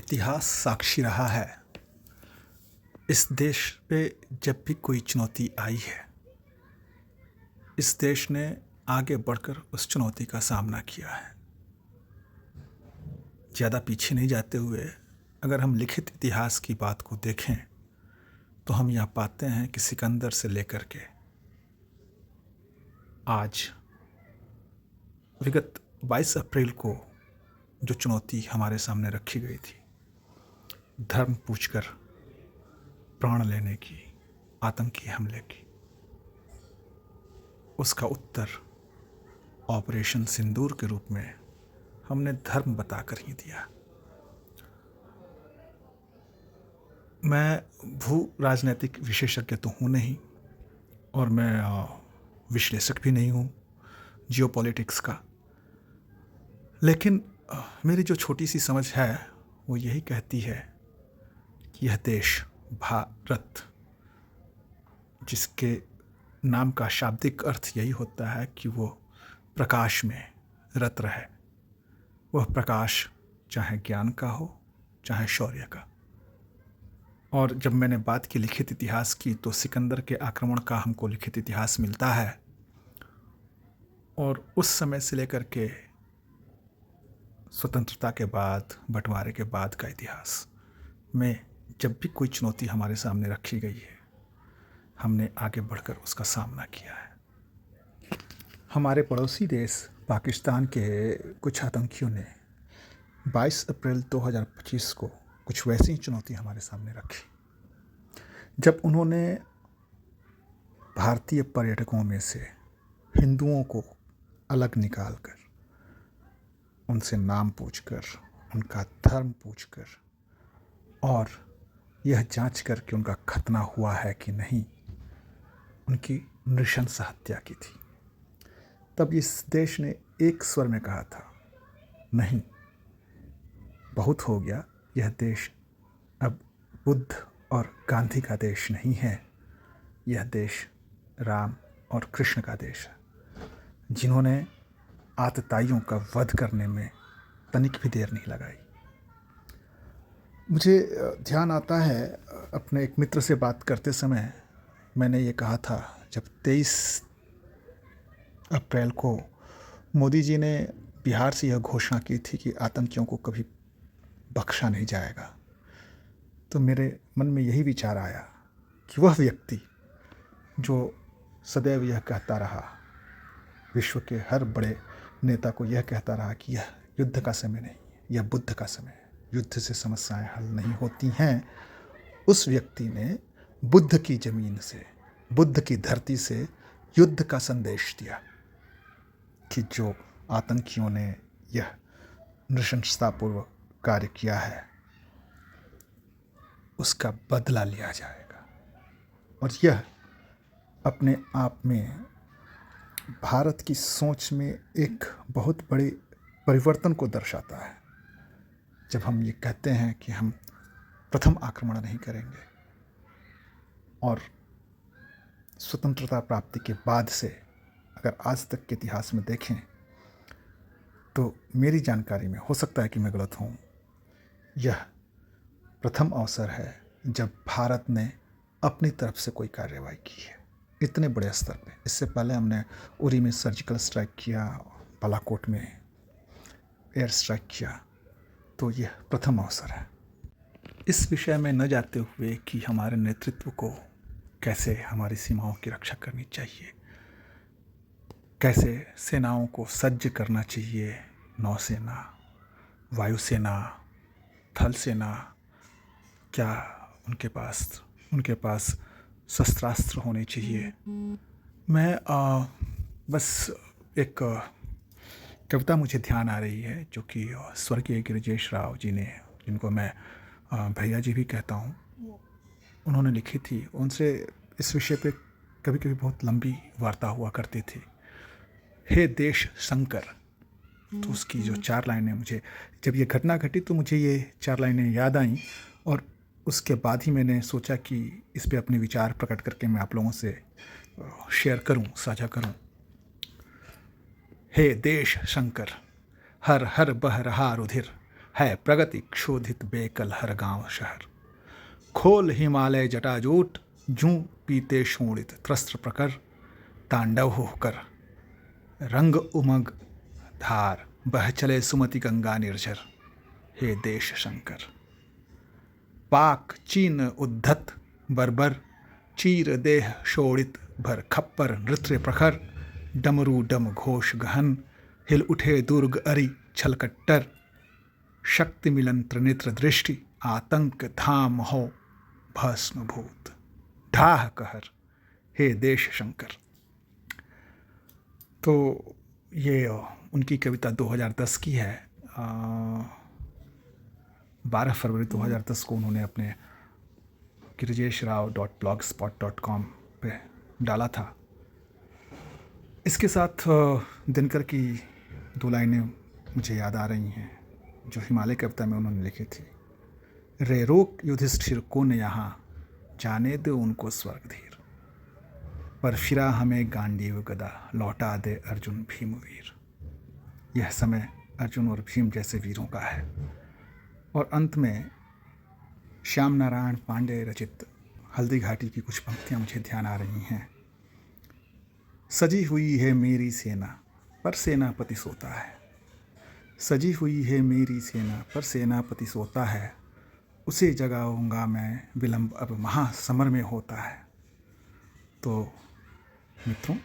इतिहास साक्षी रहा है। इस देश पे जब भी कोई चुनौती आई है, इस देश ने आगे बढ़कर उस चुनौती का सामना किया है। ज़्यादा पीछे नहीं जाते हुए अगर हम लिखित इतिहास की बात को देखें तो हम यह पाते हैं कि सिकंदर से लेकर के आज विगत 22 अप्रैल को जो चुनौती हमारे सामने रखी गई थी, धर्म पूछकर प्राण लेने की, आतंकी हमले की, उसका उत्तर ऑपरेशन सिंदूर के रूप में हमने धर्म बताकर ही दिया। मैं भू राजनीतिक विशेषज्ञ तो हूँ नहीं और मैं विश्लेषक भी नहीं हूँ जियोपॉलिटिक्स का, लेकिन मेरी जो छोटी सी समझ है वो यही कहती है कि यह देश भारत, जिसके नाम का शाब्दिक अर्थ यही होता है कि वो प्रकाश में रत रहे, वह प्रकाश चाहे ज्ञान का हो चाहे शौर्य का। और जब मैंने बात की लिखित इतिहास की तो सिकंदर के आक्रमण का हमको लिखित इतिहास मिलता है, और उस समय से लेकर के स्वतंत्रता के बाद, बंटवारे के बाद का इतिहास में जब भी कोई चुनौती हमारे सामने रखी गई है, हमने आगे बढ़कर उसका सामना किया है। हमारे पड़ोसी देश पाकिस्तान के कुछ आतंकियों ने 22 अप्रैल 2025 को कुछ वैसी ही चुनौती हमारे सामने रखी, जब उन्होंने भारतीय पर्यटकों में से हिंदुओं को अलग निकालकर, उनसे नाम पूछकर, उनका धर्म पूछकर और यह जांच कर कि उनका खतना हुआ है कि नहीं, उनकी नृशंस हत्या की थी। तब इस देश ने एक स्वर में कहा था, नहीं, बहुत हो गया, यह देश अब बुद्ध और गांधी का देश नहीं है, यह देश राम और कृष्ण का देश है, जिन्होंने आतताइयों का वध करने में तनिक भी देर नहीं लगाई। मुझे ध्यान आता है, अपने एक मित्र से बात करते समय मैंने ये कहा था, जब 23 अप्रैल को मोदी जी ने बिहार से यह घोषणा की थी कि आतंकियों को कभी बख्शा नहीं जाएगा, तो मेरे मन में यही विचार आया कि वह व्यक्ति जो सदैव यह कहता रहा, विश्व के हर बड़े नेता को यह कहता रहा कि यह युद्ध का समय नहीं, यह बुद्ध का समय है, युद्ध से समस्याएं हल नहीं होती हैं, उस व्यक्ति ने बुद्ध की ज़मीन से, बुद्ध की धरती से युद्ध का संदेश दिया कि जो आतंकियों ने यह नृशंसतापूर्वक कार्य किया है उसका बदला लिया जाएगा। और यह अपने आप में भारत की सोच में एक बहुत बड़े परिवर्तन को दर्शाता है, जब हम ये कहते हैं कि हम प्रथम आक्रमण नहीं करेंगे। और स्वतंत्रता प्राप्ति के बाद से अगर आज तक के इतिहास में देखें तो मेरी जानकारी में, हो सकता है कि मैं गलत हूँ, यह प्रथम अवसर है जब भारत ने अपनी तरफ से कोई कार्रवाई की है इतने बड़े स्तर पे। इससे पहले हमने उरी में सर्जिकल स्ट्राइक किया, बालाकोट में एयर स्ट्राइक किया, तो यह प्रथम अवसर है। इस विषय में न जाते हुए कि हमारे नेतृत्व को कैसे हमारी सीमाओं की रक्षा करनी चाहिए, कैसे सेनाओं को सज्ज करना चाहिए, नौसेना, वायुसेना, थल सेना, क्या उनके पास शस्त्रास्त्र होने चाहिए। मैं बस एक कविता मुझे ध्यान आ रही है जो कि स्वर्गीय गिरिजेश राव जी ने, जिनको मैं भैया जी भी कहता हूँ, उन्होंने लिखी थी। उनसे इस विषय पे कभी कभी बहुत लंबी वार्ता हुआ करती थी। हे देश शंकर, तो उसकी जो 4 लाइनें, मुझे जब ये घटना घटी तो मुझे ये 4 लाइनें याद आईं, और उसके बाद ही मैंने सोचा कि इस पे अपने विचार प्रकट करके मैं आप लोगों से शेयर करूं, साझा करूं। हे देश शंकर, हर हर बह रहा रुधिर, है प्रगति क्षोधित बेकल हर गांव शहर। खोल हिमालय जटाजूट जूं पीते शोणित त्रस्त्र प्रकर, तांडव होकर रंग उमग धार, बह चले सुमति गंगा निर्झर। हे देश शंकर। पाक चीन उद्धत बर्बर, चीर देह शोणित भर खप्पर नृत्य प्रखर। डमरू डम घोष गहन, हिल उठे दुर्ग अरि छलकट्टर। शक्ति मिलन त्रिनेत्र दृष्टि, आतंक धाम हो भस्म भूत। ढाह कहर, हे देश शंकर। तो ये उनकी कविता 2010 की है। 12 फरवरी 2010 को उन्होंने अपने girijeshrav.blogspot.com पे डाला था। इसके साथ दिनकर की 2 लाइनें मुझे याद आ रही हैं जो हिमालय कविता में उन्होंने लिखी थी। रे रोक युधिष्ठिर को न यहाँ, जाने दे उनको स्वर्ग धीर। पर फिरा हमें गांडीव गदा, लौटा दे अर्जुन भीम वीर। यह समय अर्जुन और भीम जैसे वीरों का है। और अंत में श्याम नारायण पांडे रचित हल्दी घाटी की कुछ पंक्तियां मुझे ध्यान आ रही हैं। सजी हुई है मेरी सेना, पर सेनापति सोता है। सजी हुई है मेरी सेना, पर सेनापति सोता है। उसे जगाऊंगा मैं, विलंब अब महासमर में होता है। तो मित्रों,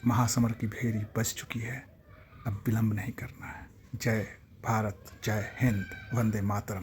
महासमर की भेरी बज चुकी है, अब विलंब नहीं करना है। जय भारत, जय हिंद, वंदे मातरम।